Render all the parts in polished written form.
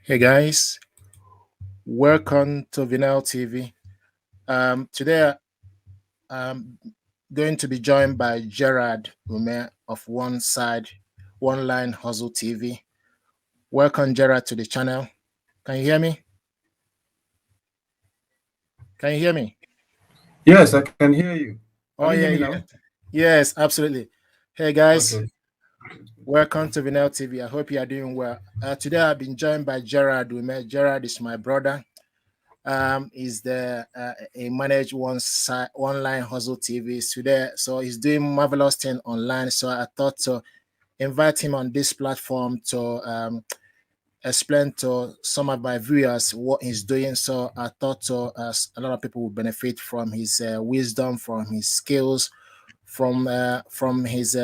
Hey guys, welcome to Vinel TV. Today I'm going to be joined by Gerald Umeh of Online Hustle TV. Welcome, Gerald, to the channel. Can you hear me? Can you hear me? Yes, I can hear you. Oh Can you hear yeah, me yeah. now? Yes, absolutely. Hey guys, Okay. welcome to Vinel TV. I hope you are doing well. Today I've been joined by Gerald Umeh. Gerald is my brother. Is the he manage Online Hustle TV today, so he's doing marvelous thing online. So I thought to invite him on this platform to explain to some of my viewers what he's doing. So I thought to a lot of people will benefit from his wisdom, from his skills, from his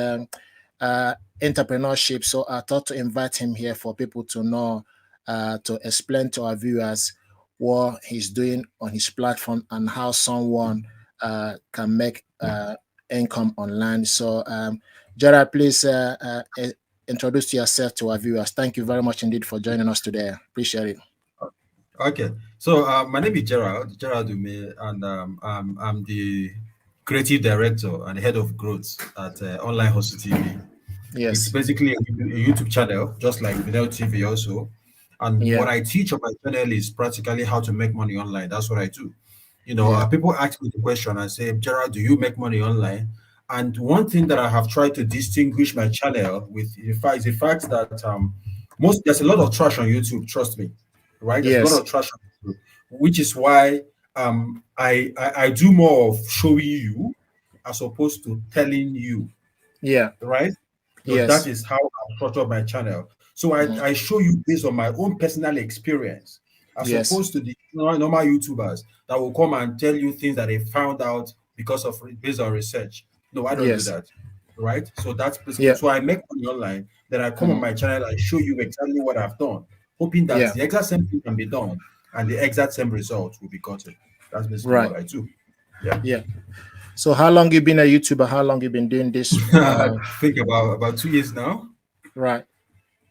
entrepreneurship. So I thought to invite him here for people to know, to explain to our viewers what he's doing on his platform and how someone can make income online. So, Gerard, please introduce yourself to our viewers. Thank you very much indeed for joining us today. Appreciate it. Okay. So my name is Gerald Umeh, and I'm the creative director and head of growth at Online Hustle TV. It's Yes. basically a YouTube channel, just like Video TV also. And Yeah. what I teach on my channel is practically how to make money online. That's what I do. Yeah. People ask me the question and say, Gerald, do you make money online? And one thing that I have tried to distinguish my channel with is the fact that there's a lot of trash on YouTube, trust me, right? There's a lot Yes. of trash on YouTube, which is why I do more of showing you as opposed to telling you, Yeah. right? So that Yes. is how I structure my channel. So Mhm. I show you based on my own personal experience, as Yes. opposed to the normal YouTubers that will come and tell you things that they found out based on research. No, I don't do Yes. that. Right. So that's basically Yeah. so I make money online. Then I come on Mhm. my channel and show you exactly what I've done, hoping that Yeah. the exact same thing can be done and the exact same result will be gotten. That's basically Right. what I do. Yeah. Yeah. So how long you been a YouTuber? How long you been doing this? I think about 2 years now. Right.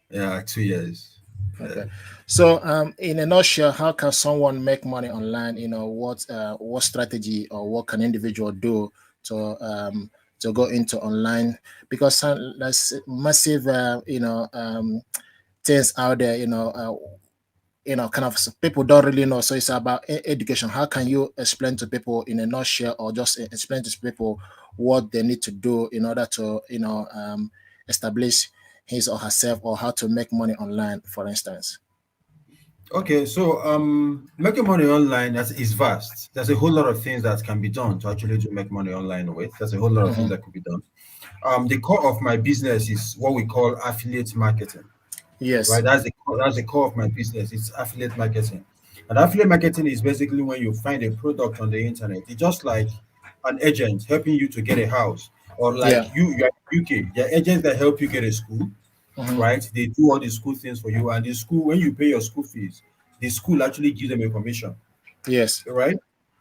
Yeah, 2 years. Yeah. Okay. So in a nutshell, how can someone make money online? What strategy or what can individual do to go into online? Because there's massive things out there. Kind of people don't really know. So it's about education. How can you explain to people in a nutshell, or just explain to people what they need to do in order to establish his or herself, or how to make money online, for instance? Okay, so making money online is vast. There's a whole lot of things that can be done to actually to make money online with. There's a whole lot of things Hmm. that could be done. The core of my business is what we call affiliate marketing, right? Yes. That's the core of my business. It's affiliate marketing, and affiliate marketing is basically when you find a product on the internet. It's just like an agent helping you to get a house, or Yeah. like you're in UK, there are agents that help you get a school, Hmm. right? They do all the school things for you, and the school, when you pay your school fees, the school actually gives them information, Yes. right?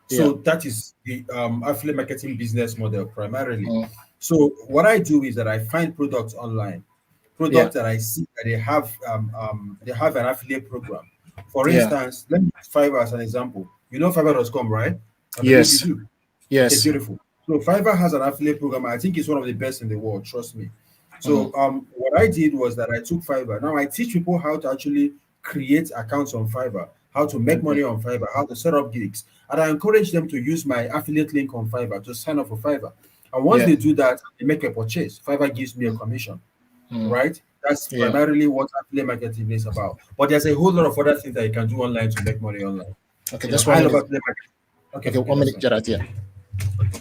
Yeah. So that is the affiliate marketing business model primarily. Mm. So what I do is that I find products online, Yeah. products that I see that they have an affiliate program. For Yeah. instance, let me use Fiverr as an example. You know Fiverr.com, right? I believe you Yes. do. Okay, Yes. beautiful. So Fiverr has an affiliate program. I think it's one of the best in the world. Trust me. Hmm. So what I did was that I took Fiverr. Now I teach people how to actually create accounts on Fiverr, how to make Okay. money on Fiverr, how to set up gigs, and I encourage them to use my affiliate link on Fiverr to sign up for Fiverr. And once Yeah. they do that, they make a purchase. Fiverr gives me a Mm. commission, Mm. right? That's Yeah. primarily what affiliate marketing is about. But there's a whole lot of other things that you can do online to make money online. Okay. Just I one love minute. affiliate marketing. Okay, Okay. okay, One that's minute, fine. Gerard. Yeah. Okay.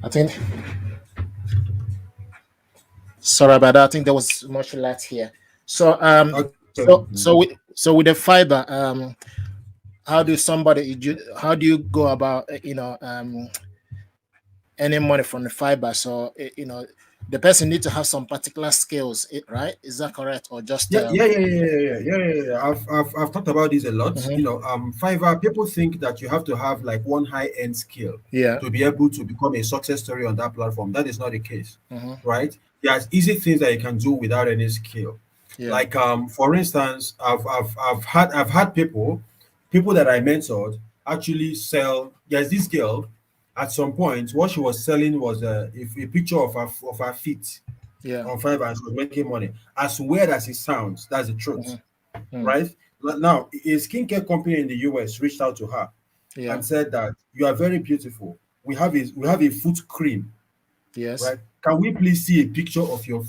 I think. Sorry about that. I think there was much light here. So Okay. with the fiber, how do you go about earning money from the fiber? So the person need to have some particular skills, right? Is that correct? Or just I've talked about this a lot. mhm, Fiverr, people think that you have to have like one high-end skill yeah, to be able to become a success story on that platform. That is not the case, mhm, right? There's easy things that you can do without any skill. yeah, Like for instance, I've had people that I mentored actually sell. There's this girl. At some point, what she was selling was a picture of her feet yeah, on Fiverr, and she was making money. As weird as it sounds, that's the truth, mhm, mm, right? Now, a skincare company in the US reached out to her yeah, and said that you are very beautiful. We have a foot cream, yes, right? Can we please see a picture of your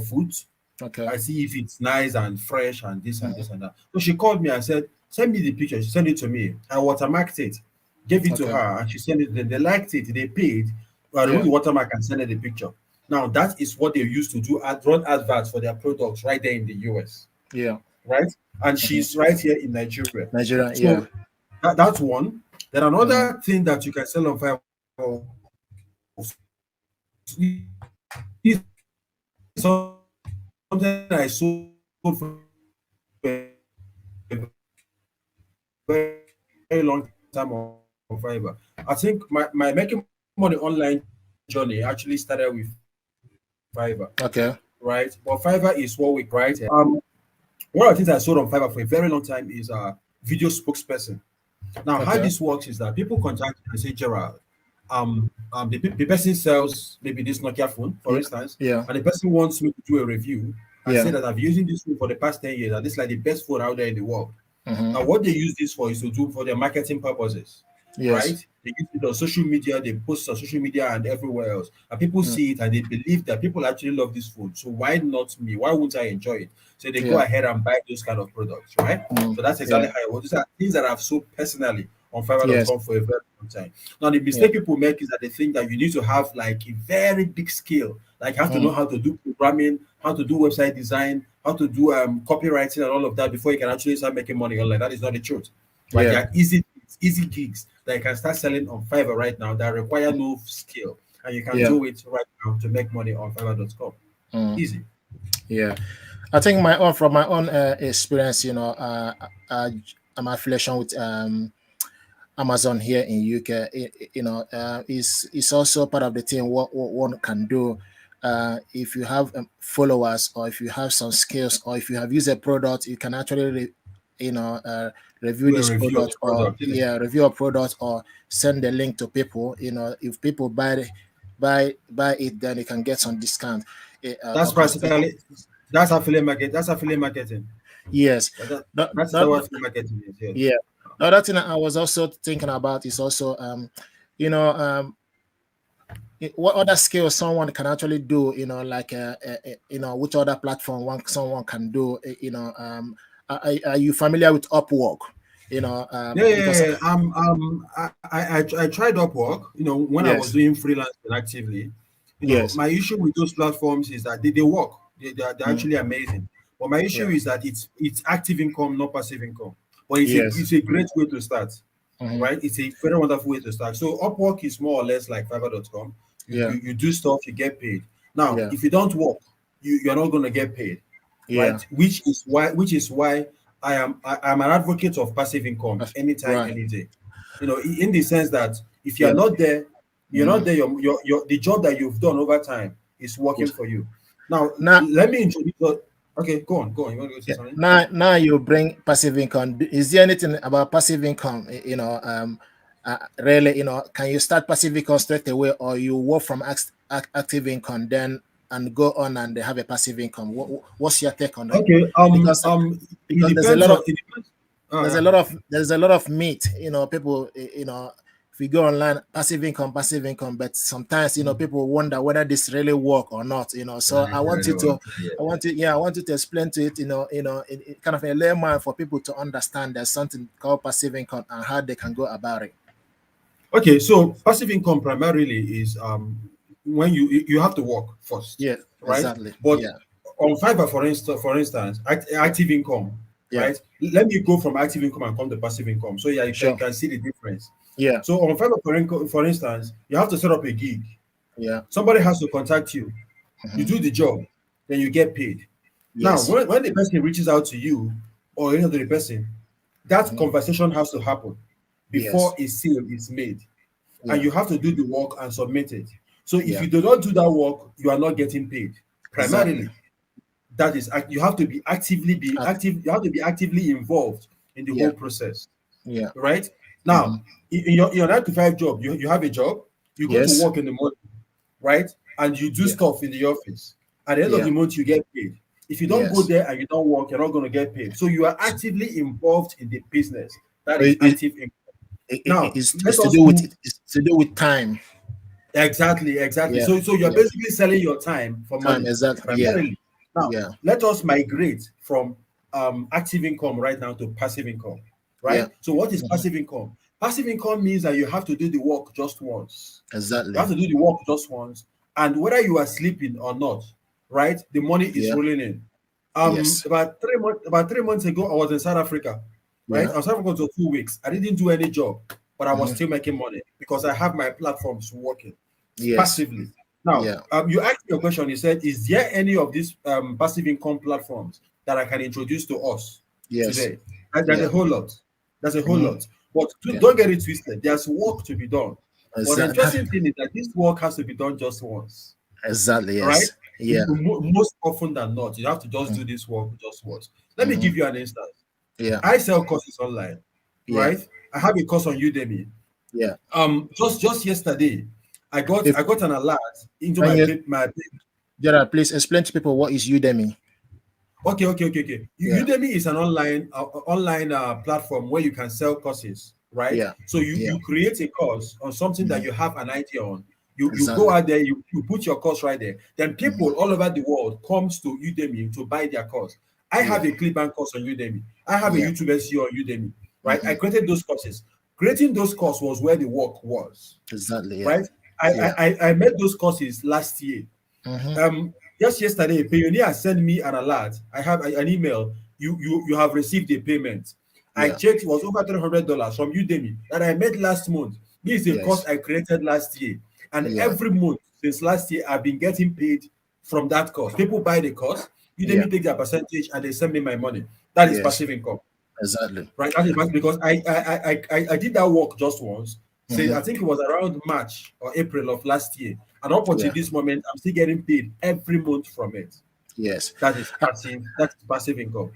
foot? okay, I see if it's nice and fresh and this and mhm, this and that. So she called me and said, send me the picture. She sent it to me. I watermarked it, gave it to okay, her, and she sent it. Then they liked it. They paid. I removed yeah, the watermark and sent her the picture. Now that is what they used to do run adverts for their products right there in the US, yeah, right? And mhm, she's right here in Nigeria. Nigeria, So yeah, that's one. Then mhm, another thing that you can sell on Fiverr, something I sold for a very long time on Fiverr. I think my making money online journey actually started with Fiverr, right? But okay, Fiverr is what we right. One of the things I sold on Fiverr for a very long time is video spokesperson. Now, how okay, this works is that people contact you and say, Gerald, the person sells maybe this Nokia phone, for yeah, instance, yeah, and the person wants me to do a review and say yeah, that I've been using this phone for the past 10 years and this is like the best phone out there in the world. mhm, Now, what they use this for is to do for their marketing purposes, yes, right? They use it on social media, they post on social media and everywhere else. And people mm, see it and they believe that people actually love this food. So why not me? Why won't I enjoy it? So they go yeah, ahead and buy those kind of products, right? mm, So that's exactly yeah, how it works. These are things that I've sold personally on yes, Fiverr.com for a very long time. Now, the yeah, mistake people make is that they think that you need to have like a very big skill, like you have to mm, know how to do programming, how to do website design, how to do copywriting and all of that before you can actually start making money online. That is not the truth, right? There yeah, are easy gigs that you can start selling on Fiverr right now that require no skill, and you can yeah, do it right now to make money on Fiverr.com. mm, Easy. yeah. I think from my own experience, uh, I'm affiliation with Amazon here in UK. Is also part of the thing. What one can do, if you have followers, or if you have some skills, or if you have used a product, you can actually, you know, uh, review Do a this review of the product, or product, innit? yeah, review a product, or send the link to people. If people buy it, then you can get some discount, That's or cosmetic. practically that's affiliate market. That's affiliate marketing. Yes. That's That, the what affiliate marketing is. Yes. yeah. The other thing I was also thinking about is also, you know, what other skills someone can actually do, like, which other platform someone can do, are you familiar with Upwork? Yeah, yeah, Because, yeah, yeah. I tried Upwork, when I was yes, doing freelancing actively. yes, My issue with those platforms is that they work. They're mm, actually amazing. But my issue yeah, is that it's active income, not passive income. But it's a yes, it's a great way to start, hmm, right? It's a very wonderful way to start. So Upwork is more or less like Fiverr.com. You, yeah, you you do stuff, you get paid. Now, yeah, if you don't work, you're not gonna get paid, yeah, right? Which is why I'm an advocate of passive income anytime, right, any day. In the sense that if yeah, you're mm, not there. The job that you've done over time is working good. for you. Now, Now, let me introduce. Okay, go on, go on. You want to go say yeah. something? Now you bring passive income. Is there anything about passive income? Really, can you start passive income straight away, or you work from active income then and go on and have a passive income? What's your take on it? Okay. Because It because depends on. It depends. Yeah. there's a lot of meat. People. If you go online, passive income, but sometimes people wonder whether this really work or not. So Really, really works. Yeah. I want you to explain to it, in kind of a layman, for people to understand there's something called passive income and how they can go about it. Okay, so passive income primarily is when you have to work first, Yeah, right? exactly. But Yeah, on Fiverr, for instance, active income, yeah, right? Let me go from active income and come to passive income, so yeah, you sure. can see the difference. Yeah, So on Fiverr, for instance, you have to set up a gig, Yeah. Somebody has to contact you. You Hmm. do the job, then you get paid. Now, Yes. when the person reaches out to you or any other person, that Hmm. conversation has to happen before Yes. a sale is made. And Yeah. you have to do the work and submit it. So if Yeah. you do not do that work, you are not getting paid. Exactly. Primarily, that is you have to be Act. active, you have to be actively involved in the Yeah. whole process. Yeah. Right? Hmm. Now, in your 9 to 5 job, you have a job, you go to Yes. work in the morning, right? And you do Yeah. stuff in the office. At the end of Yeah. the month, you get paid. If you don't go Yes. there and you don't work, you're not going to get paid. So you are actively involved in the business. That So is active income. Now, let it's to us do with move. it's to do with time. Exactly, exactly. Yeah. So you're Yeah. basically selling your time for Time. money, Exactly. Yeah. primarily. Now, Yeah. let us migrate from active income right now to passive income, Yeah. right? So what is Hmm. passive income? Passive income means that you have to do the work just once. You Exactly. have to do the work just once, and whether you are sleeping or not, right? The money is Yeah. rolling in. Yes. About 3 months ago, I was in South Africa, right? Yeah. I was in South Africa for 2 weeks. I didn't do any job, but I was Hmm. still making money because I have my platforms working Yes. passively. Now, Yeah. you asked me a question. You said, "Is there any of these passive income platforms that I can introduce to us Yes. today?" And there's a Yeah. whole lot. There's a whole Hmm. lot. But Yeah. don't get it twisted. There's work to be done. But the Exactly. interesting thing is that this work has to be done just once. Exactly. All right? Yes. Yeah. Most often than not, you have to just do this work just once. Let me Mm-hmm. give you an instance. Yeah. I sell courses online, Yeah. right? I have a course on Udemy. Yeah. Just yesterday, I got If I got an alert into can my you, pay, my Gerald, please explain to people what is Udemy. okay. Yeah. Udemy is an online platform where you can sell courses, right? Yeah. So you Yeah. you create a course on something that Hmm. you have an idea on. You go Exactly. out there, you put your course right there. Then Hmm. people all over the world comes to Udemy to buy their course. I have Yeah. a ClickBank course on Udemy. I have a Yeah. YouTube SEO on Udemy, right? I Hmm. created those courses. Creating those courses was where the work was, Exactly. Yeah. right? I Yeah. I I I made those courses last year. Hmm. Just yesterday, Payoneer sent me an alert. I have an email. You have received a payment. I Yeah. checked, it was over $300 from Udemy that I made last month. This is a course Yes. I created last year. And Yeah. every month since last year, I've been getting paid from that course. People buy the course, Yeah. Udemy take their percentage and they send me my money. That is Yes. passive income, Exactly. right? That is passive because I did that work just once. Say, I Hmm. think it was around March or April of last year. And up until Yeah. this moment, I'm still getting paid every month from it. Yes. That is Uh, passive. That's passive income,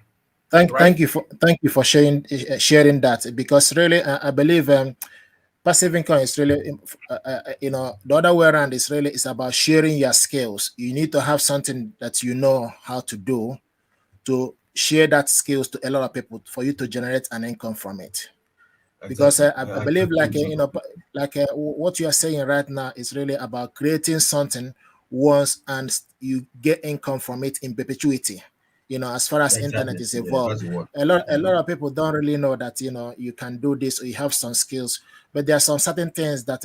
thank right? you for sharing that, because really I believe passive income is really the other way around is really it's about sharing your skills. You need to have something that you know how to do to share that skills to a lot of people for you to generate an income from it. Because Exactly. I I believe agree with you. like what you are saying right now is really about creating something once and you get income from it in perpetuity. As far as internet Exactly. is Yeah, evolved, that's the word. a Mhm. lot of people don't really know that you can do this or you have some skills, but there are some certain things that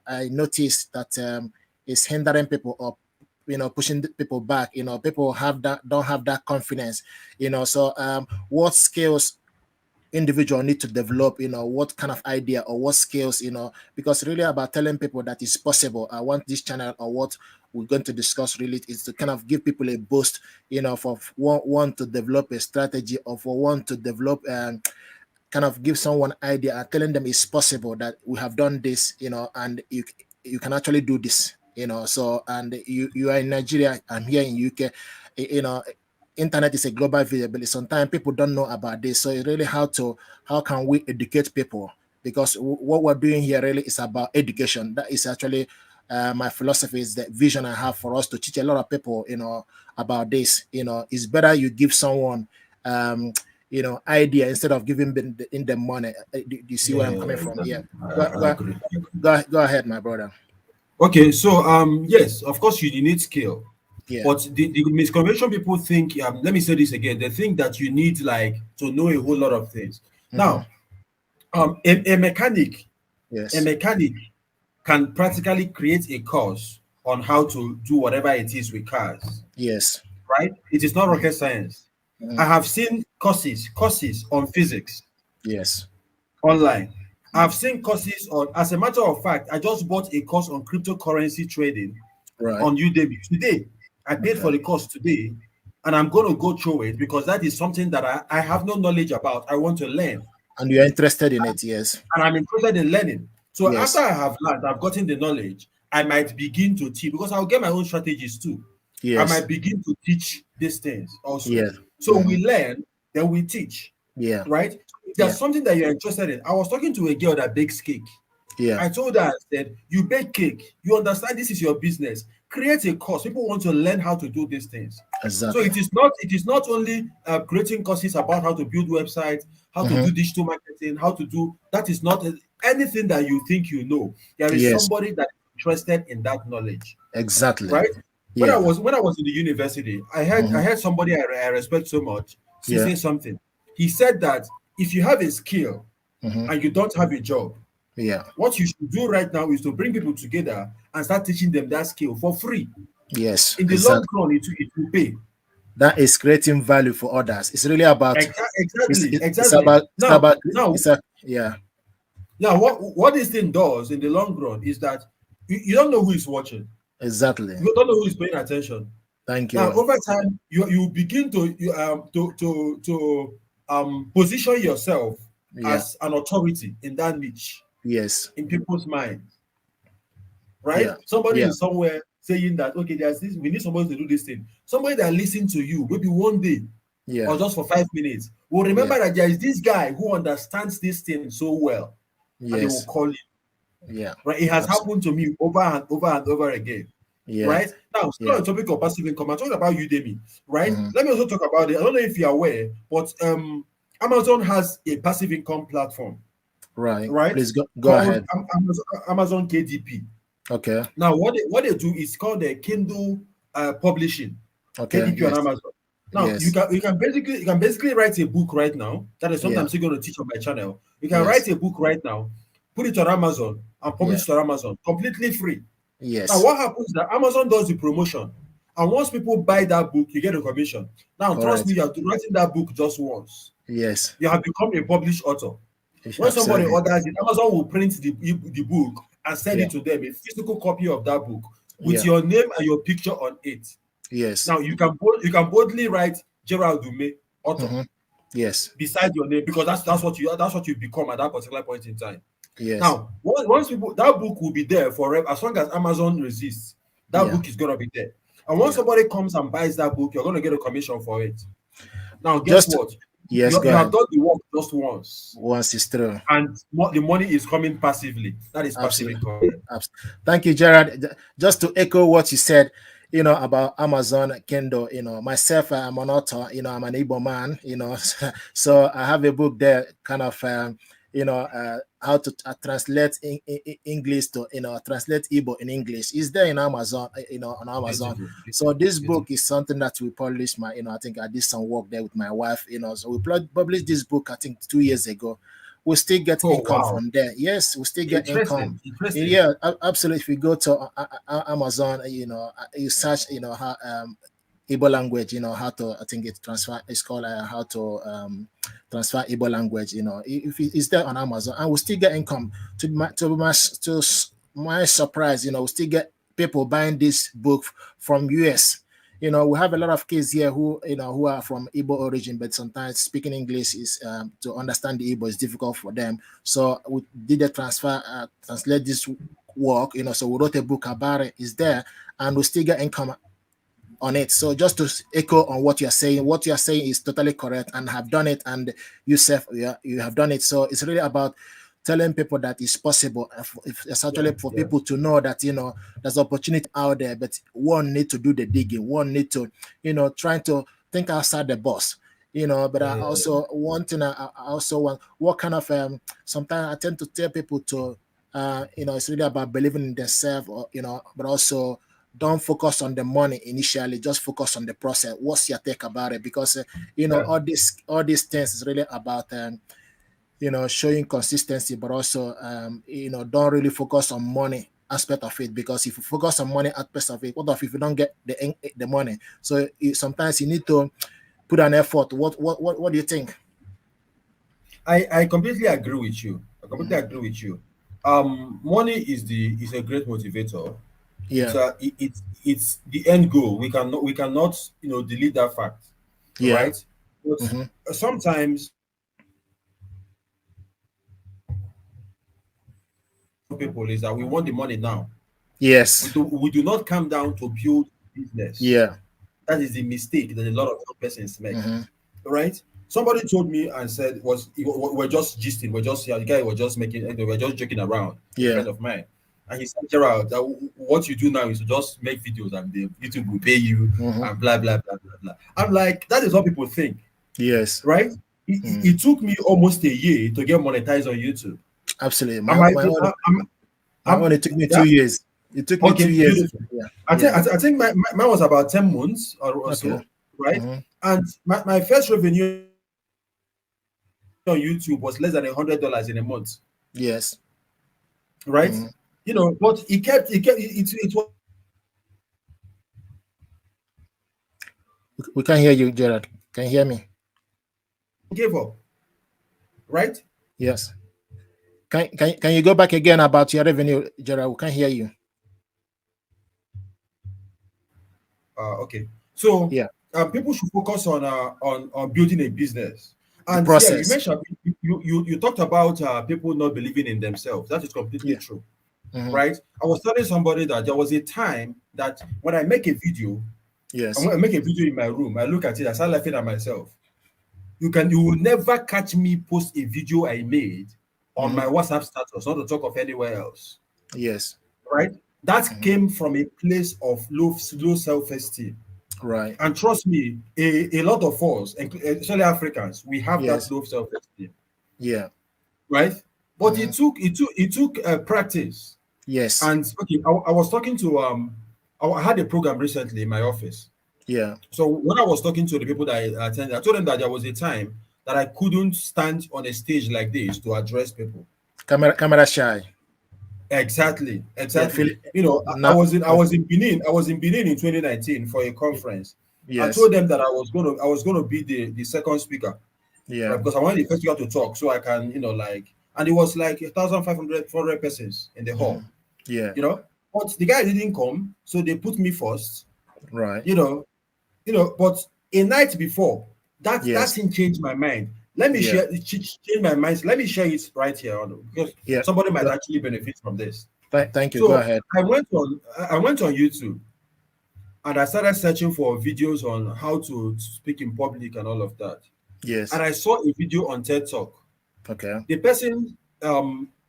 I noticed that is hindering people up, pushing people back. People have that don't have that confidence. So what skills individual need to develop, what kind of idea or what skills, because really about telling people that it's possible. I want this channel or what we're going to discuss really is to kind of give people a boost, for one to develop a strategy, or for one to develop kind of give someone idea and telling them it's possible that we have done this, and you can actually do this, so and you are in Nigeria, I'm here in UK, internet is a global visibility. Sometimes people don't know about this, so it's really how can we educate people, because what we're doing here really is about education. That is actually my philosophy, is the vision I have for us to teach a lot of people, about this. It's better you give someone um idea instead of giving them in the money. Do you see where I'm Yeah, coming from? Yeah. exactly. Go, I go, agree. I agree. go ahead, my brother. Okay, so yes, of course you need skill, Yeah. but the misconception people think. Let me say this again. They think that you need like to know a whole lot of things. Hmm. Now, a mechanic, a Yes. mechanic can practically create a course on how to do whatever it is with cars, Yes. right? It is not Hmm. rocket science. I Hmm. have seen courses on physics Yes. online. I've seen courses on, as a matter of fact, I just bought a course on cryptocurrency trading Right. on Udemy today. I paid Okay. for the course today, and I'm going to go through it because that is something that I have no knowledge about. I want to learn, And you're interested in it, yes. and I'm interested in learning. So after Yes. I have learned, I've gotten the knowledge, I might begin to teach because I'll get my own strategies too. I Yes. might begin to teach these things also. Yeah. So we learn, then we teach, Yeah. right? If there's Yeah. something that you're interested in. I was talking to a girl that bakes cake. Yeah. I told her, I said, you bake cake, you understand this is your business. Create a course. People want to learn how to do these things. So Exactly. it is not only creating courses about how to build websites, how to Mm-hmm. do digital marketing, how to do that is not anything that you think you know. There is Yes. somebody that is interested in that knowledge, Exactly. right? Yeah. When I was in the university, I Mm-hmm. heard somebody I respect so much Yeah. say something. He said that if you have a skill Mm-hmm. and you don't have a job, Yeah. what you should do right now is to bring people together and start teaching them that skill for free. Yes. In the long Exactly. run, it will pay. That is creating value for others. It's really about Exactly, it's exactly. about it's a yeah. Now, what this thing does in the long run is that you don't know who is watching. Exactly. You don't know who is paying attention. Thank Now, you. over time, you begin to position yourself Yeah. as an authority in that niche Yes. in people's minds, right? Yeah. Somebody Yeah. is somewhere saying that okay, there's this, we need somebody to do this thing. Somebody that listen to you maybe one day Yeah. or just for 5 minutes will Yeah. remember that there is this guy who understands this thing so well, and they will Yes. call you. Yeah. Right? It has Absolutely. happened to me over and over and over again. Yeah. Right now, still Yeah. on the topic of passive income, I'm talking about Udemy. Right? Mm-hmm. Let me also talk about it. I don't know if you're aware, but Amazon has a passive income platform, Right. right? Please go Called ahead. Amazon KDP. Okay. Now, what they do is called the Kindle publishing, Okay. KDP on Yes. Amazon. Now, Yes. you can basically write a book right now. That is something Yeah. I'm still going to teach on my channel. You can Yes. write a book right now, put it on Amazon, and Yeah. publish it on Amazon completely free. Now, Yes. what happens is that Amazon does the promotion, and once people buy that book, you get a commission. Now, trust me, Correct. you have to writing that book just once. Yes. You have become a published author. When somebody Absolutely. orders it, Amazon will print the book and send Yeah. it to them, a physical copy of that book with Yeah. your name and your picture on it. Yes. Now you can boldly write Gerald Umeh, author, Mm-hmm. Yes. beside your name because that's what you become at that particular point in time. Yes. Now, once people that book will be there forever as long as Amazon resists. That Yeah. book is gonna be there, and once Yeah. somebody comes and buys that book, you're gonna get a commission for it. Now, guess Just what? yes. Go You have ahead. done the work just once, Once is through. and the money is coming passively. That is passive Absolutely. income. Thank you, Gerard. Just to echo what you said, about Amazon Kindle, myself, I'm an author, I'm an Igbo man, so I have a book there, kind of, how to translate English to, translate Igbo in English. Is there in Amazon, on Amazon. Beautiful, So beautiful, this book beautiful. is something that we published. I think I did some work there with my wife, so we published this book, I think 2 years ago. We still get Oh income wow, from there. Yes, we still get income. interesting, interesting. Yeah, absolutely. If you go to Amazon, you search, how Igbo language, how to, I think it's transfer. It's called how to transfer Igbo language. If it's there on Amazon, and we still get income. To my surprise, we still get people buying this book from US. We have a lot of kids here who are from Igbo origin, but sometimes speaking English is to understand the Igbo is difficult for them. So we did the translate this work, so we wrote a book about it. It's there, and we still get income on it. So just to echo on what you're saying is totally correct, and have done it, and you have done it. So it's really about telling people that it's possible. If it's Yeah, actually for yeah, people to know that there's opportunity out there, but one need to do the digging. One need to trying to think outside the box. But I yeah. also one thing I also want, what kind of sometimes I tend to tell people to it's really about believing in themselves, or but also don't focus on the money initially, just focus on the process. What's your take about it? Because Yeah. all these things is really about showing consistency, but also don't really focus on money aspect of it, because if you focus on money aspect of it, what if you don't get the money? So sometimes you need to put an effort. What do you think? I completely agree with you. I completely agree with you. Money is a great motivator. It's Yeah. it's the end goal. We cannot delete that fact, Yeah. right? But Hmm. sometimes people is that we want the money now. We Yes. do we do not come down to build business. Yeah. That is the mistake that a lot of young persons make. Hmm. Right? Somebody told me and said we're just gisting, we're just the guy was just making we're just joking around, a Yeah. friend of mine. And he said, Gerald, that what you do now is to just make videos and the YouTube will pay you Hmm. and blah blah blah blah blah. I'm like, that is what people think, Yes. right? It took me almost a year to get monetized on YouTube. Absolutely. Am I do- My own, I'm it took me yeah? 2 years. It took me Okay, 2 years. beautiful. Yeah. I think Yeah. I think mine was about 10 months or Okay. so, right? Hmm. And my first revenue on YouTube was less than $100 in a month, Yes. right? Hmm. But it was We can't hear you, Gerard. Can you hear me? gave up, right? Yes. Can you go back again about your revenue, Gerard? We can't hear you. Okay. So Yeah. people should focus on building a business. The And yeah, you process. mentioned you talked about people not believing in themselves. That is completely Yeah. true, Hmm. right? I was telling somebody that there was a time that when I make a video, and Yes. when I make a video in my room, I look at it, I start laughing at myself. You will never catch me post a video I made on Hmm. my WhatsApp status, not to talk of anywhere else, Yes. right? That Hmm. came from a place of low self-esteem. Right. And trust me, a lot of us, especially Africans, we have that Yes. low self-esteem, Yeah. right? But Hmm. it took practice. Yes. And okay, I was talking to I had a program recently in my office. Yeah. So when I was talking to the people that I attended, I told them that there was a time that I couldn't stand on a stage like this to address people. Camera shy. Exactly, Yeah. Feel exactly. it I now. was in I was in Benin. I was in Benin in 2019 for a conference. I Yes. told them that I was gonna be the second speaker, right? Yeah. Because I wanted the first speaker to talk so I can, and it was like 1,500, 400 persons in the hall, Hmm. Yeah. you know. But the guy didn't come, so they put me first, Right. you know, but a night before, that Yes. thing changed my mind. Let me Yeah. share it, change my mind. Let me share it right here because Yeah. somebody might actually benefit from this. Thank you. Go So ahead. I went on YouTube and I started searching for videos on how to speak in public and all of that. And Yes. I saw a video on TED Talk. Okay. The person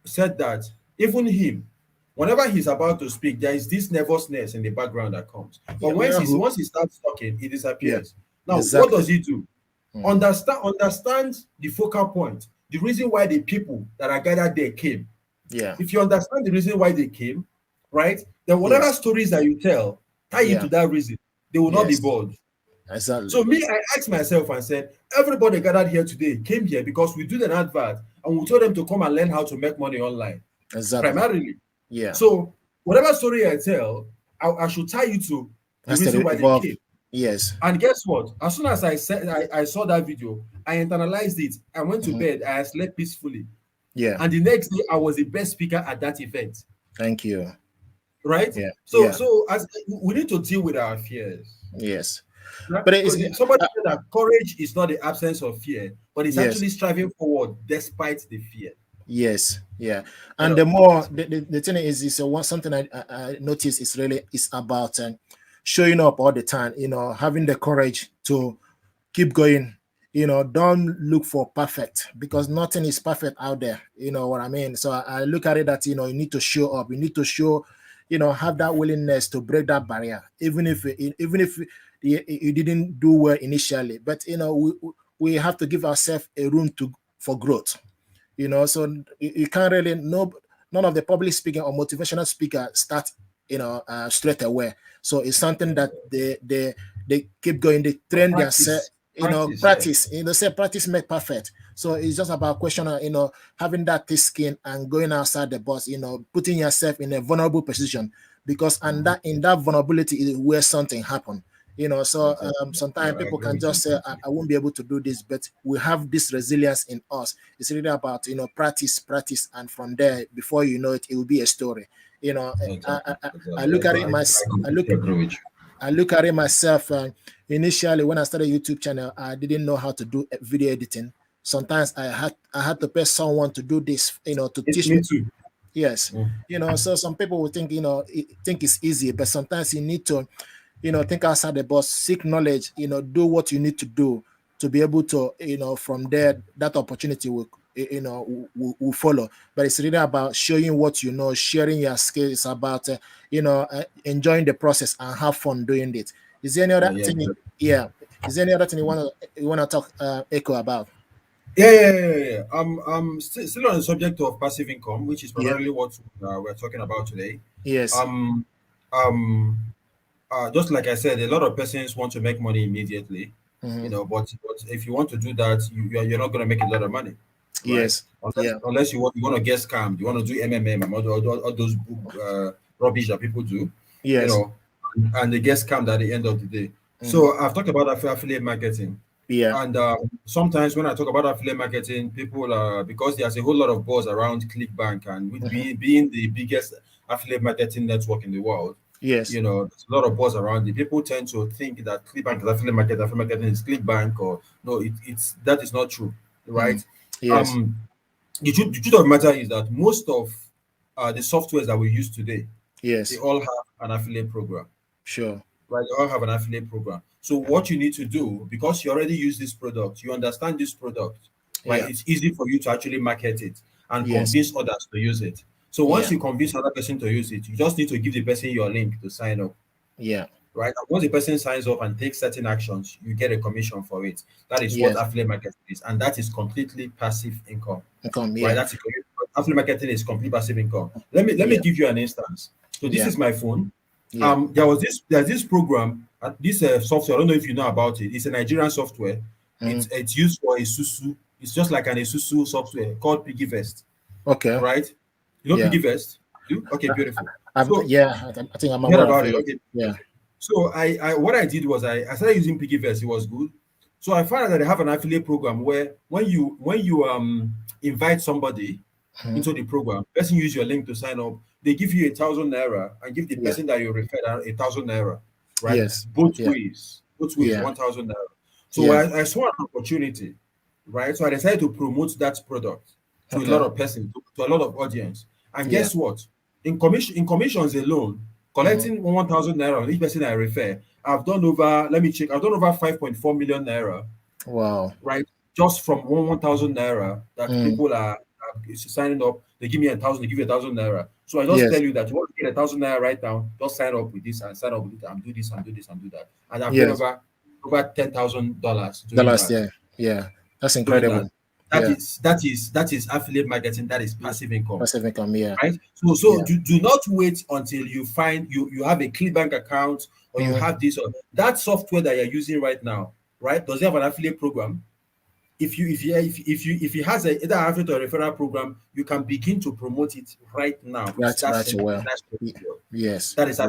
said that even him, whenever he's about to speak, there is this nervousness in the background that comes. Yeah. But once he starts talking, it Yeah. disappears. Now, what Exactly. does he do? Hmm. Understand the focal point, the reason why the people that are gathered there came. Yeah. If you understand the reason why they came, right, then whatever Yes. stories that you tell tie into Yeah. that reason, they will not be Yes. bored. So Exactly. me, I asked myself and said, everybody gathered here today came here because we did an advert and we told them to come and learn how to make money online, Exactly. primarily. Yeah. So whatever story I tell, I should tie you to the Has to reason why they evolve. came. Yes. And guess what? As soon as I saw that video, I internalized it. I went to Hmm. bed. I slept peacefully. Yeah. And the next day, I was the best speaker at that event. Thank you. Right? Yeah. So, Yeah. so as we need to deal with our fears. Yes. Right? But it's Somebody uh, said that courage is not the absence of fear, but it's yes. actually striving forward despite the fear. Yes, yeah, You and know, the more the thing is something I notice is really is about showing up all the time. Having the courage to keep going. Don't look for perfect because nothing is perfect out there. You know what I mean? So I look at it that you need to show up. You need to show, have that willingness to break that barrier, even if you didn't do well initially. But we have to give ourselves a room to for growth. So you can't really know. None of the public speaking or motivational speaker start straight away. So it's something that they keep going, they train their set, practice, practice, yeah. practice. Say practice make perfect. So it's just about question of having that thick skin and going outside the box, putting yourself in a vulnerable position, because and that in that vulnerability is where something happen. So Exactly. sometimes I people agree can with you just say, totally. I won't be able to do this, but we have this resilience in us. It's really about, practice, and from there, before you know it, it will be a story. You know, I, Exactly. I, I I Exactly. look at it, I completely agree with you. I look at it myself. Initially, when I started a YouTube channel, I didn't know how to do video editing. Sometimes I had to pay someone to do this, to It's teach me. me too. Yes, Mm. so some people will think, think it's easy, but sometimes you need to, think outside the box, seek knowledge, do what you need to do to be able to, from there, that opportunity will, will follow. But it's really about showing what you know, sharing your skills. It's about, enjoying the process and have fun doing it. Is there any other Yeah, thing? exactly. Yeah. Is there any other thing you want to talk, Echo, about? Yeah. Still on the subject of passive income, which is Yeah. primarily what we're talking about today. Yes. Um, um, just like I said, a lot of persons want to make money immediately, Hmm. but if you want to do that, you're not going to make a lot of money, right? Yes. Unless Yeah. unless you want to get scammed, you want to do MMM and all those rubbish that people do, you Yes. know, and they get scammed at the end of the day. Hmm. So I've talked about affiliate marketing. Yeah. And sometimes when I talk about affiliate marketing, people because there's a whole lot of buzz around ClickBank and with Hmm. being the biggest affiliate marketing network in the world, Yes. there's a lot of buzz around it. People tend to think that ClickBank is affiliate marketing is ClickBank, or no, it's that is not true, Mm. right? Yes. Um, the truth of the matter is that most of the softwares that we use today, they Yes. all have an affiliate program, Sure. right? They all have an affiliate program. So what you need to do, because you already use this product, you understand this product, right? Yeah. It's easy for you to actually market it and Yes. convince others to use it. So once Yeah. you convince another person to use it, you just need to give the person your link to sign up, Yeah. right? And once the person signs up and takes certain actions, you get a commission for it. That is what Yes. affiliate marketing is, and that is completely passive income, Come. right? Yeah. That's affiliate marketing is complete passive income. Let me Yeah. give you an instance. So this Yeah. is my phone. Yeah. There's this program, this software. I don't know if you know about it. It's a Nigerian software. Mm. It's used for Isuzu. It's just like an Isuzu software called PiggyVest, Okay. right? You know Yeah. PiggyVest? You do? Okay, beautiful. So Yeah. I think I'm you heard aware of about it. it. Okay, Yeah. beautiful. So I what I did was I started using PiggyVest. It was good. So I found out that they have an affiliate program where when you invite somebody Mm. into the program, person use your link to sign up, they give you 1,000 naira and give the Yeah. person that you refer 1,000 naira, right? Yes. Both Yeah. ways, both ways, Yeah. 1,000 naira. So Yeah. I saw an opportunity, right? So I decided to promote that product to a lot Okay. of persons, to a lot of audience. And Yeah. guess what? In commissions alone, Hmm. collecting 1,000 naira on each person I refer, I've done over, let me check, I've done over 5.4 million naira, Wow. right? Just from 1,000 naira that Mm. people are signing up. They give me 1,000, they give you 1,000 naira. So I just tell Yes. you that you want to get 1,000 naira right now, just sign up with this and sign up with it and do this and do this and do that. And I've made Yes. over $10,000 The doing last. that. Yeah. Yeah. That's Doing that. incredible. That Yeah. is that is that is affiliate marketing. That is passive income, Passive income. Yeah. right? So Yeah. do not wait until you find you have a ClickBank account or you Mm. have this or that software that you're using right now, right? Does it have an affiliate program? If you has either affiliate or referral program, you can begin to promote it right now. It's Right. that Right. simple. Well. That's Y- your Yes. that is Yeah.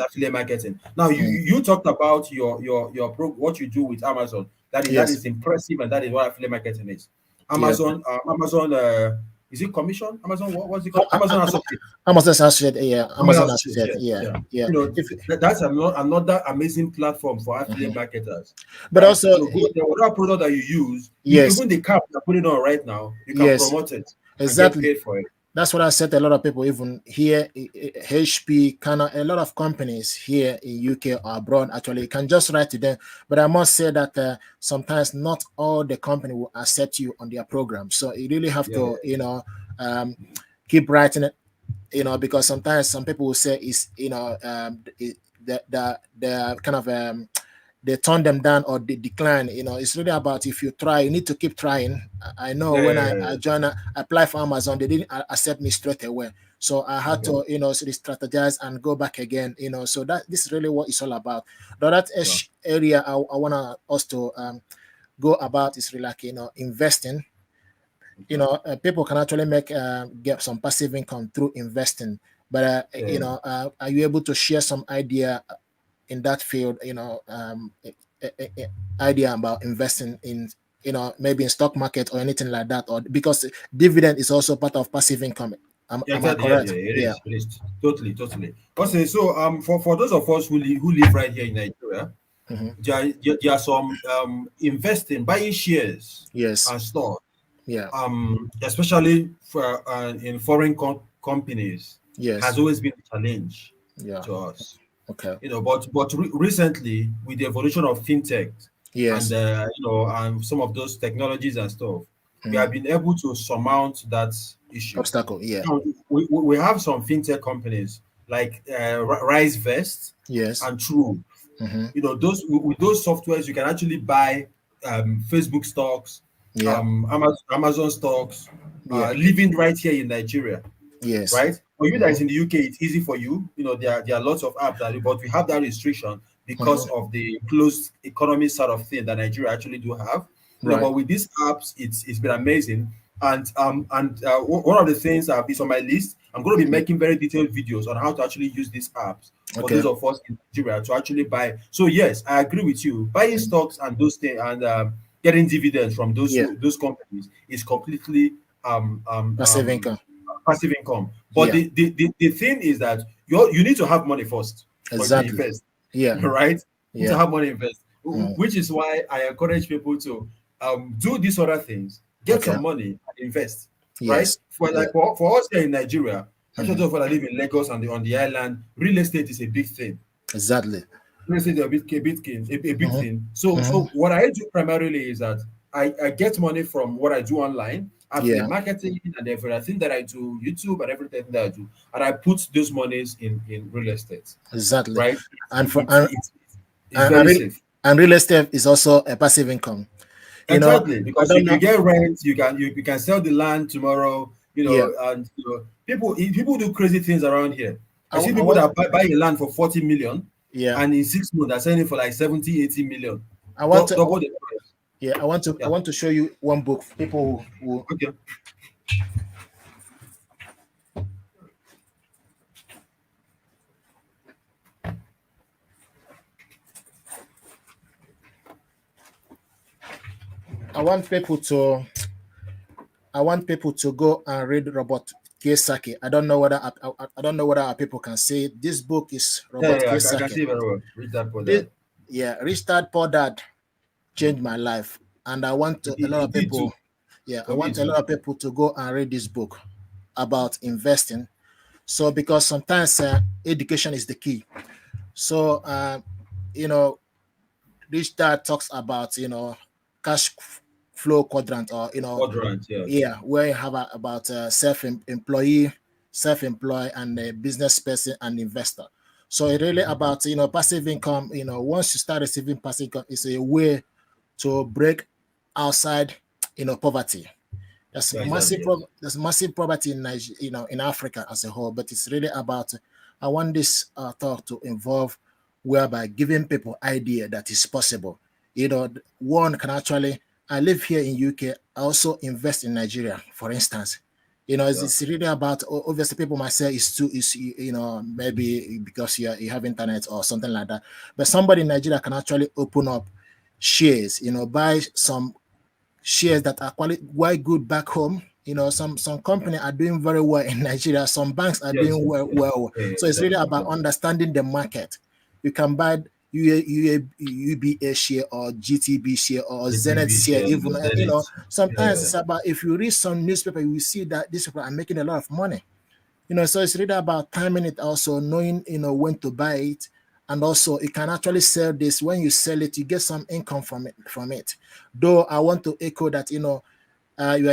affiliate marketing. Now Mm. you talked about what you do with Amazon. That Yes. is impressive, and that is what affiliate marketing is. Yes. Amazon is it commission? Amazon what's it I, called? I, Amazon I, Associate. Amazon associate. Yeah. Amazon Amazon Associate, associate. yeah, Yeah. yeah. Yeah. If That's another amazing platform for affiliate Mhm. marketers, But right? also, You go there, whatever product that you use, yes. even the cap you're putting on right now, you can Yes. promote it and get Exactly. paid for it. That's what I said to a lot of people, even here, HP, kind a lot of companies here in UK or abroad, actually, you can just write to them. But I must say that sometimes not all the company will accept you on their program. So you really have Yeah, to, um, keep writing it, because sometimes some people will say it's, the kind of they turn them down or they decline. It's really about, if you try, you need to keep trying. I know yeah, when yeah, I, yeah, I yeah. joined, I applied for Amazon, they didn't accept me straight away. So I had Okay, to, so strategize and go back again. So that this is really what it's all about. The other yeah, area I want us to go about is really like, investing. okay, People can actually get some passive income through investing. But yeah. are you able to share some idea in that field, idea about investing in, maybe in stock market or anything like that, or because dividend is also part of passive income. Yeah, Am I exactly. Yeah, correct? yeah, it Yeah. is. It is totally, totally. Okay, so for those of us who live right here in Nigeria, Hmm. there are some investing, buying shares Yes. and stock, Yeah. especially for in foreign companies, has Yes. always been a challenge Yeah. to us. Okay. But recently, with the evolution of fintech and Yes. and some of those technologies and stuff, we have Mm. been able to surmount that issue. Obstacle. Yeah. Now, we have some fintech companies like Rise Vest Yes. and True. Hmm. Those with those softwares, you can actually buy Facebook stocks, Yeah. Amazon stocks, Yeah. living right here in Nigeria, Yes. right? For you that Hmm. is in the UK, it's easy for you. There are lots of apps but we have that restriction because Hmm. of the closed economy sort of thing that Nigeria actually do have. Right. But with these apps, it's been amazing. And one of the things that is on my list, I'm going to be Mhm. making very detailed videos on how to actually use these apps for Okay. those of us in Nigeria to actually buy. So yes, I agree with you. Buying Mhm. stocks and those things and getting dividends from Yeah. those companies is completely um um Passive um income. passive income. But Yeah. the thing is that you need to have money first for you to Exactly. invest, Yeah. right? You need to Yeah. have money invest, Mm. which is why I encourage people to do these other things, get Okay. some money and invest, right? Yes. For Yeah. like for us here in Nigeria, especially Hmm. those of us that live in Lagos and on the island, real estate is a big thing. Exactly. Real estate is a big Hmm. thing. So Hmm. what I do primarily is that I get money from what I do online, affiliate Yeah. marketing and everything that I do, YouTube and everything that I do, and I put those monies in real estate, Exactly. right? And for It's and very real safe. and real estate is also a passive income. Exactly, I because don't you know. get rent, you can sell the land tomorrow, Yeah. and people do crazy things around here. I see I people want. that buy a land for 40 million, Yeah. and in 6 months they're selling it for like 70, 80 million, I want to. double the price. Yeah. I want to. I Yeah. want to show you one book. People who Okay. I want people to. I want people to go and read Robert Kiyosaki. I don't know whether our people can see it. This book is Yeah, Robert yeah, I can Kiyosaki. see it very well. Reach that for This, that. yeah, Rich Dad Poor Dad changed my life, and I want a lot He of did too. people. Yeah, I For me want a too. lot of people to go and read this book about investing. So because sometimes education is the key. So you know, Rich Dad talks about cash flow quadrant, or Quadrant, yeah. yeah, where you have about self-employee, self-employed, and a business person and investor. So it really about passive income. Once you start receiving passive income, it's a way to break outside poverty. Yeah, exactly, yes. There's massive poverty in Nigeria, in Africa as a whole. But it's really about, I want this talk to involve whereby giving people idea that is possible. One can actually. I live here in UK. I also invest in Nigeria, for instance. Yeah. It's really about, obviously people might say it's too is maybe because you have internet or something like that. But somebody in Nigeria can actually open up shares, buy some shares that are quite good back home. Some company are doing very well in Nigeria. Some banks are Yes, doing yes, yes. well. Yeah, yeah, So it's really definitely, about definitely. understanding the market. You can buy UBA share or GTB share or Zenith GTB share. shares, Even the Zenith. sometimes Yeah. it's about, if you read some newspaper, you will see that these people are making a lot of money. So it's really about timing it, also knowing when to buy it. And also you can actually sell this. When you sell it, you get some income from it. Though I want to echo that your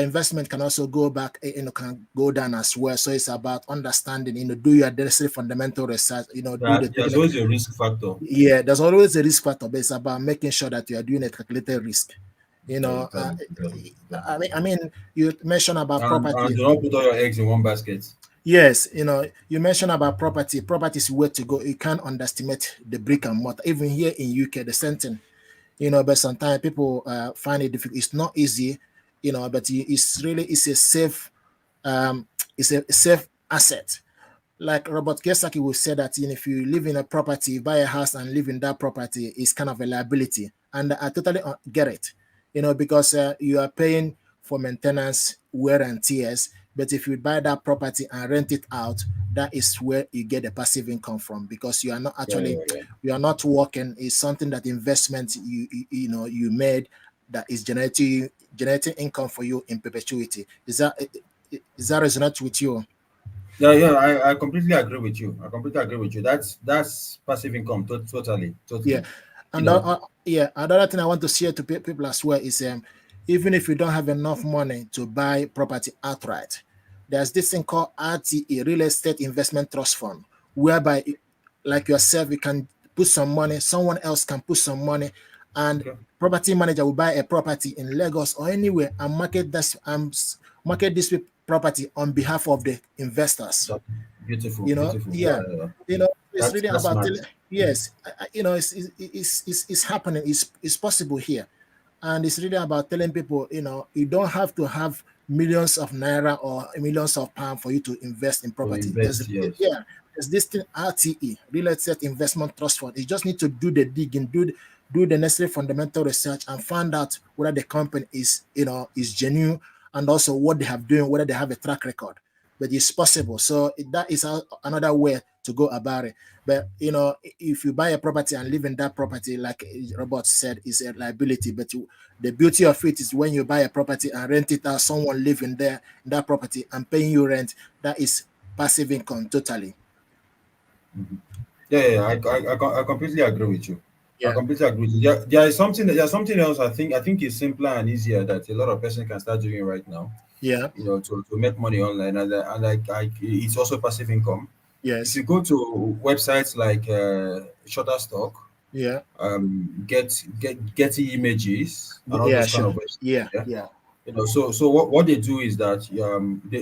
investment can also go back, can go down as well. So it's about understanding, do your necessary fundamental research, do the There's technical. always a risk factor. Yeah, there's always a risk factor, but it's about making sure that you are doing a calculated risk. you Yeah, know you uh, can, you can, you can. I mean you mentioned about And property. do not put all your eggs in one basket. Yes, you mentioned about property. Property is where to go. You can't underestimate the brick and mortar. Even here in UK, the same thing. But sometimes people find it difficult. It's not easy, but it's a safe, it's a safe asset. like Robert Kiyosaki will say that, if you live in a property, buy a house and live in that property, is kind of a liability, and I totally get it. Because you are paying for maintenance, wear and tears. But if you buy that property and rent it out, that is where you get the passive income from, because you are not Yeah, actually, yeah, yeah. you are not working. It's something that investment you made, that is generating income for you in perpetuity. Is that resonate with you? Yeah, yeah, I completely agree with you. I completely agree with you. That's passive income, totally, Yeah, totally. You and know, yeah, another thing I want to share to people as well is, even if you don't have enough money to buy property outright, there's this thing called RTA, Real Estate Investment Trust Fund, whereby, like yourself, you can put some money, someone else can put some money, and okay, property manager will buy a property in Lagos or anywhere and market this property on behalf of the investors. that beautiful, beautiful. Yeah, Yeah, yeah, yeah. it's really That's about smart. yes, it's happening, it's possible here. And it's really about telling people, you don't have to have millions of naira or millions of pounds for you to invest in To property. invest, yes. There's this thing, RTE, Real Estate Investment Trust Fund. You just need to do the digging, do the necessary fundamental research, and find out whether the company is genuine, and also what they have doing, whether they have a track record. But it's possible. So that is another way to go about it. But if you buy a property and live in that property, like Robert said, is a liability. But the beauty of it is when you buy a property and rent it out, someone living there in that property and paying you rent, that is passive income totally. Mhm. Yeah, yeah, I completely agree with you. I Yeah, completely agree with you. There's something else I think is simpler and easier that a lot of person can start doing right now. yeah, To make money online, and it's also passive income. If yes, you go to websites like Shutterstock, yeah, Getty Images, and all yeah, those kind sure, of websites. yeah, Yeah. yeah, So what they do is that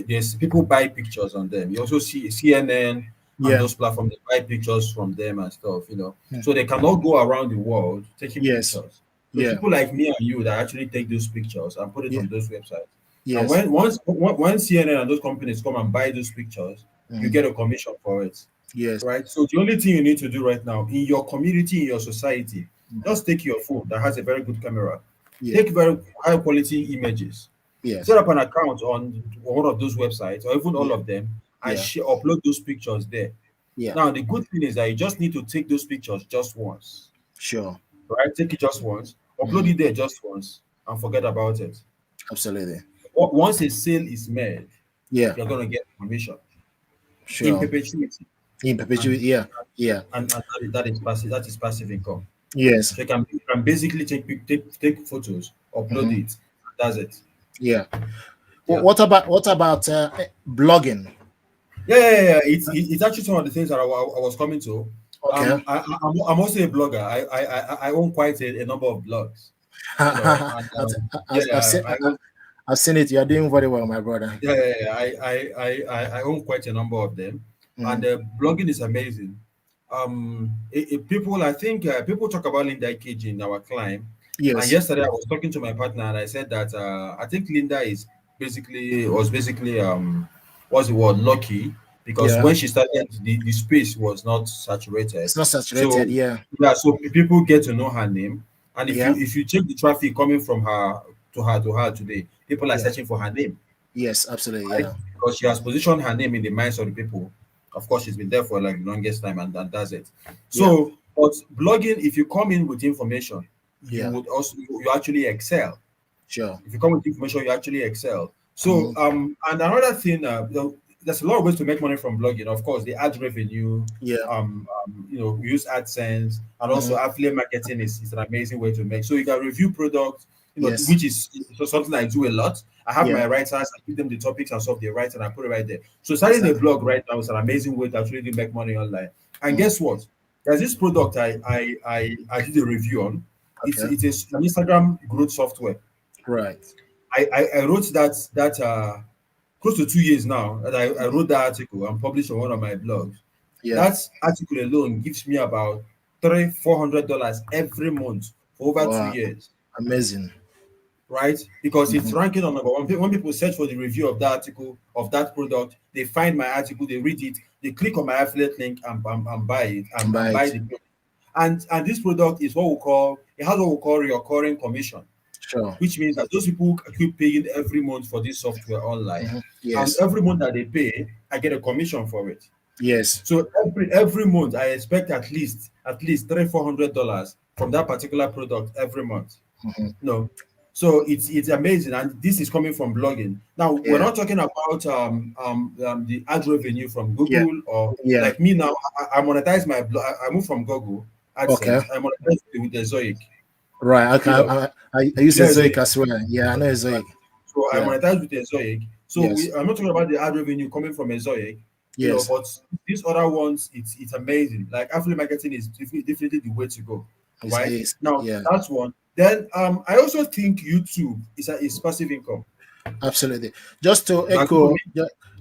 there's people buy pictures on them. You also see CNN and yeah, those platforms, they buy pictures from them and stuff. mm, So they cannot go around the world taking yes, pictures. So yeah, people like me and you that actually take those pictures and put it yeah, on those websites. And yes, when CNN and those companies come and buy those pictures, you mm, get a commission for it, yes, right? So the only thing you need to do right now in your community, in your society, mm, just take your phone that has a very good camera, yeah, take very high quality images, yes, set up an account on one of those websites or even all yeah, of them, and yeah, upload those pictures there. yeah, Now the good thing is that you just need to take those pictures just once, sure, right? Take it just once, upload mm, it there just once, and forget about it. absolutely, Once a sale is made, yeah, you're gonna get commission in sure, perpetuity, in and perpetuity, yeah, yeah, that is passive. That is passive income. yes, So you can basically take photos, upload mhm, it. That's it. yeah. Yeah. What about blogging? Yeah, yeah, yeah, yeah. It's actually some of the things that I was coming to. Okay. I'm also a blogger. I own quite a number of blogs. And I've, I've, I've seen I own I've seen it. You're doing very well, my brother. yeah, yeah, yeah. I own quite a number of them, and Mhm. blogging is amazing. People, I think people talk about Linda KG in our climb, and Yes. yesterday I was talking to my partner and I said that I think Linda was basically what's the word, lucky, because Yeah. when she started the space was not saturated. It's not saturated. So Yeah. yeah, so people get to know her name, and if you Yeah. if you check the traffic coming from her today, people are Yeah. searching for her name, Yes. Absolutely. right? Yeah. Because she has positioned her name in the minds of the people. Of course, she's been there for like the longest time, and does it. Yeah. So, but blogging, if you come in with information, you Yeah. would also you actually excel. Sure. If you come with information, you actually excel. So, Mhm. and another thing, there's a lot of ways to make money from blogging. Of course, the ad revenue, Yeah. we use AdSense, and also Mhm. affiliate marketing is an amazing way to make. So you can review products, Yes. which is so something I do a lot. I have Yeah. my writers, I give them the topics and stuff they write, and I put it right there. So starting a Exactly. blog right now is an amazing way to actually make money online. And Mm. guess what? There's this product I did a review on. Okay. It is an Instagram growth software. Right. I wrote that close to 2 years now that I Mhm. wrote that article and published on one of my blogs. Yeah. That article alone gives me about $300-400 every month for over two Wow. years. Amazing. right? Because it's Mhm. ranking on number one. When people search for the review of that article of that product, they find my article, they read it, they click on my affiliate link and buy it and Buy buy it. the product. And this product is what we call it has what we call recurring commission, Sure. which means that those people keep paying every month for this software online, and Yes. every month that they pay, I get a commission for it. Yes. So every month, I expect at least $300-400 from that particular product every month. Mhm. No, so it's amazing, and this is coming from blogging. Now we're Yeah. not talking about the ad revenue from Yeah. Google or Yeah. like me now. I monetize my blog. I moved from Google Okay. AdSense. I monetize it with the Zoic. Right. Okay. You know, I use you know Ezoic Zoic. as well. Yeah, I know Ezoic. So I Yeah. monetize with Exoic. So Yes. I'm not talking about the ad revenue coming from Exoic, Yes. but these other ones, it's amazing. Like affiliate marketing is definitely the way to go, right? Is Now yeah. that's one. Then I also think YouTube is passive income. Absolutely. Just to You agree with echo,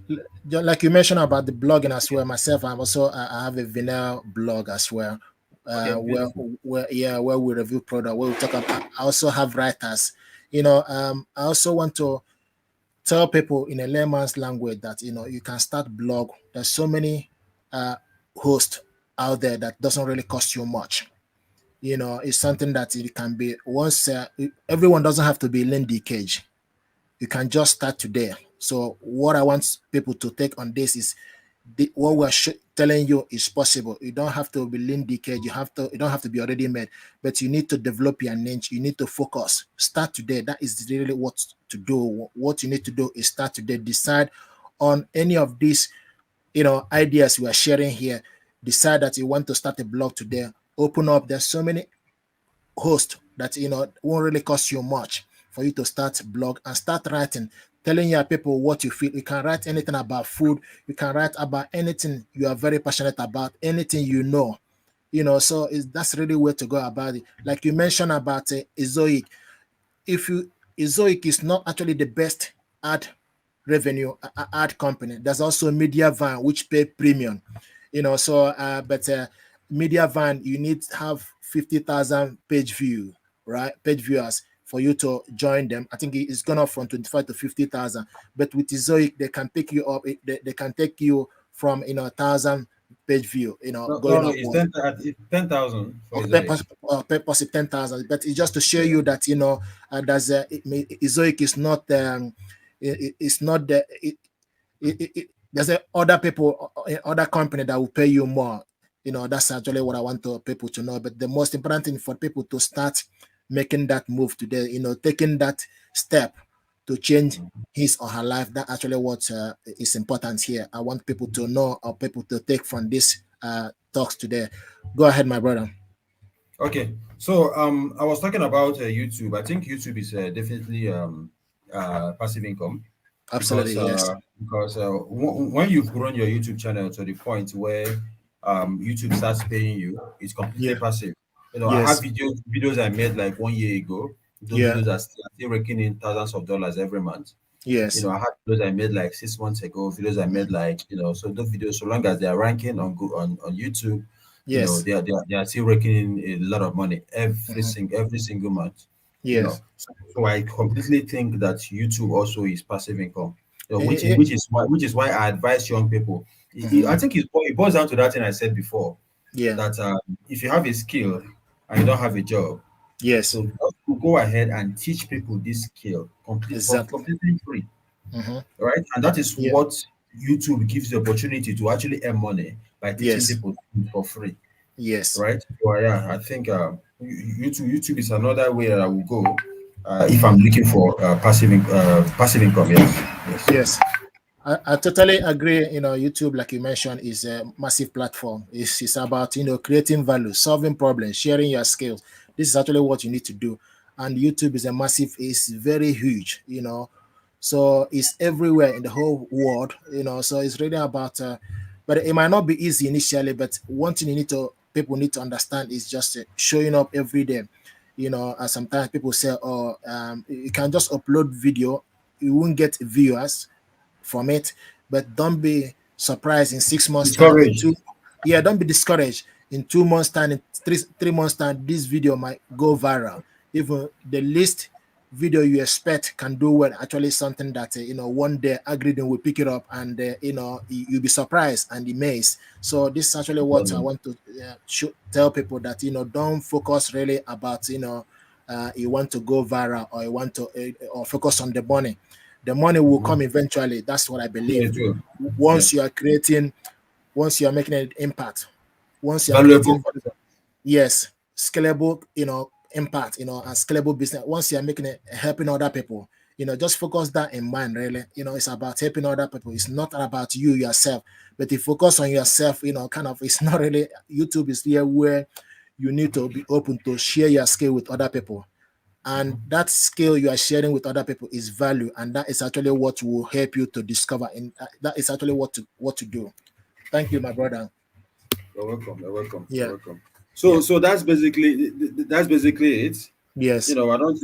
me? like you mentioned about the blogging as well. Myself, I'm also I have a vinyl blog as well. Okay, Where beautiful. where we review product, where we talk about. I also have writers. I also want to tell people in a layman's language that you can start blog. There's so many uh, hosts out there that doesn't really cost you much. It's something that it can be once. Everyone doesn't have to be Lindy Cage. You can just start today. So what I want people to take on this is what we're telling you is possible. You don't have to be lean decade. You don't have to be already made, but you need to develop your niche. You need to focus. Start today. That is really what to do. What you need to do is start today. Decide on any of these ideas we are sharing here. Decide that you want to start a blog today. Open up. There's so many host that won't really cost you much for you to start blog and start writing, telling your people what you feel. You can write anything about food. You can write about anything you are very passionate about, anything so that's really way to go about it. Like you mentioned about Ezoic. If you Ezoic is not actually the best ad revenue ad company. There's also Media Van, which pay premium. But Media Van, you need to have 50,000 page view, right? Page viewers for you to join them. I think it's gone up from 25 to 50,000. But with Zoic, they can pick you up. They can take you from 1,000 page view, No, no, going no. It's upward. 10,000 for Okay, Exoic. purpose 10,000, but it's just to show Yeah. you that there's Zoic is not it's not there's other people, other company that will pay you more. That's actually what I want people to know. But the most important thing for people to start making that move today, taking that step to change his or her life. That actually what is important here. I want people to know or people to take from this talks today. Go ahead, my brother. Okay, so I was talking about YouTube. I think YouTube is definitely passive income because Absolutely, yes. when you've grown your YouTube channel to the point where YouTube starts paying you, it's completely Yeah. passive. I have Yes. videos I made like 1 year ago. Those Yeah. videos are still raking in thousands of dollars every month. Yes. I had videos I made like 6 months ago, videos I made like, so those videos, so long as they are ranking on YouTube, Yes. they are still raking in a lot of money Mhm. every single month. Yes. So I completely think that YouTube also is passive income. Which Eh, is eh, which is why I advise young people. I mhm. think it boils down to that thing I said before, Yeah. that if you have a skill and you don't have a job, Yes. so just go ahead and teach people this skill Exactly. completely free, Hmm. right? And that is Yeah. what YouTube gives the opportunity to actually earn money by teaching Yes. people for free, Yes. right? So yeah, I think YouTube is another way that I will go if I'm looking for passive income. Yes, yes. Yes. I totally agree. YouTube, like you mentioned, is a massive platform. It's about creating value, solving problems, sharing your skills. This is actually what you need to do. And YouTube is a massive, is very huge. So it's everywhere in the whole world. So it's really about. But it might not be easy initially. But one thing people need to understand is just showing up every day. And sometimes people say, "Oh, you can just upload video, you won't get viewers from it." But don't be surprised in 6 months time, in Discouraged. two yeah, don't be discouraged. In 2 months time, in three months time, this video might go viral. Even the least video you expect can do well actually something that one day algorithm will pick it up, and you'll be surprised and amazed. So this is actually what I Well, want to tell people, that don't focus really about you want to go viral, or you want to or focus on the money. The money will come eventually. That's what I yeah, believe. true. Once you Yes. are creating, once you are making an impact, once you are Valuable creating, content. yes, scalable, impact, and scalable business. Once you're making it, helping other people, just focus that in mind, really. It's about helping other people. It's not about you yourself. But if you focus on yourself, kind of, it's not really. YouTube is here where you need to be open to share your skill with other people. And that skill you are sharing with other people is value, and that is actually what will help you to discover. And that is actually what to do. Thank you, my brother. You're welcome. You're welcome. You're Yeah, welcome. So yeah, so that's basically it. yes, I don't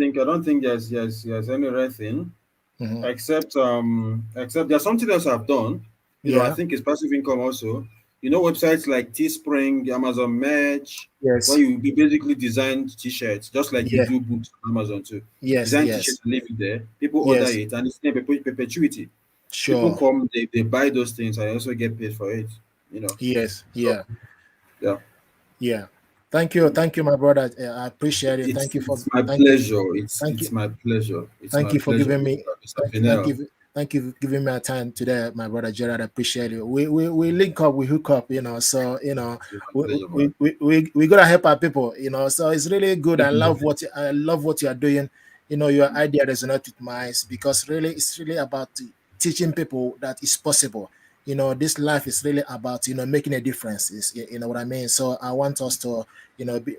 think there's any other thing, hmm, except there's something else I've done. I yeah, think it's passive income also. Websites like Teespring, Amazon Merch, where yes. you basically design t-shirts, just like you Yeah. do books on Amazon too. Yes. Design Yes. t-shirts and leave it there. People order Yes. it, and it's in perpetuity. People Sure. come, they buy those things, and also get paid for it. Yes. So Yeah. yeah. Yeah. Thank you. Thank you, my brother. I appreciate it. It's Thank you for it's my thank you. pleasure. It's Thank you. it's my pleasure. It's Thank my you for pleasure, giving me Mr. Fidel. thank you for giving me a time today, my brother Gerald. I appreciate it. We link up, we hook up, so It's my pleasure, man. we gotta help our people, so it's really good. Definitely. I love what you are doing. Your idea resonates with mine, because really it's really about teaching people that it's possible. This life is really about making a difference. You know what I mean? So I want us to be,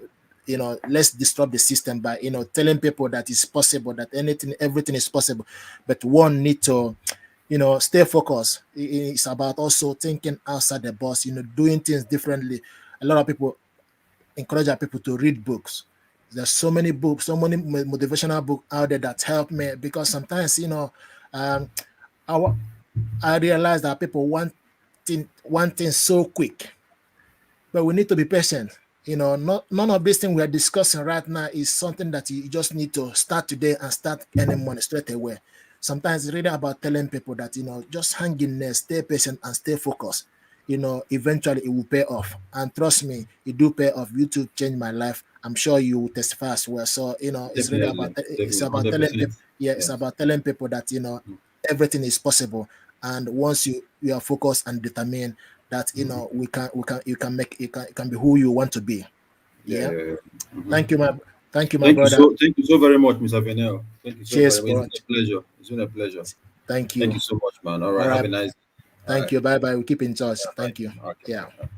let's disrupt the system by telling people that it's possible, that everything is possible. But one need to stay focused. It's about also thinking outside the box, doing things differently. A lot of people encourage our people to read books. There's so many books, so many motivational books out there that help me, because sometimes um I, I realize that people want things so quick, but we need to be patient. Not none of these things we are discussing right now is something that you just need to start today and start earning money straight away. Sometimes it's really about telling people that just hang in there, stay patient, and stay focused. Eventually it will pay off. And trust me, it do pay off. YouTube changed my life. I'm sure you will testify as well. So it's really about Definitely. Definitely. telling 100%. people. Yeah, it's Yes. about telling people that everything is possible. And once you are focused and determined, that we can you can be who you want to be. Yeah, Yeah. yeah, yeah. Mhm. Thank you, my Thank you brother. so very much, Mr. Venel. Thank you so Cheers, very much. It's bro. been a pleasure. It's been a pleasure. Thank Thank you. you so much, man. All All right. Have right. a nice. All Thank right. you. Bye bye. We keep in touch. Bye Thank you. bye. Okay. Yeah. Bye.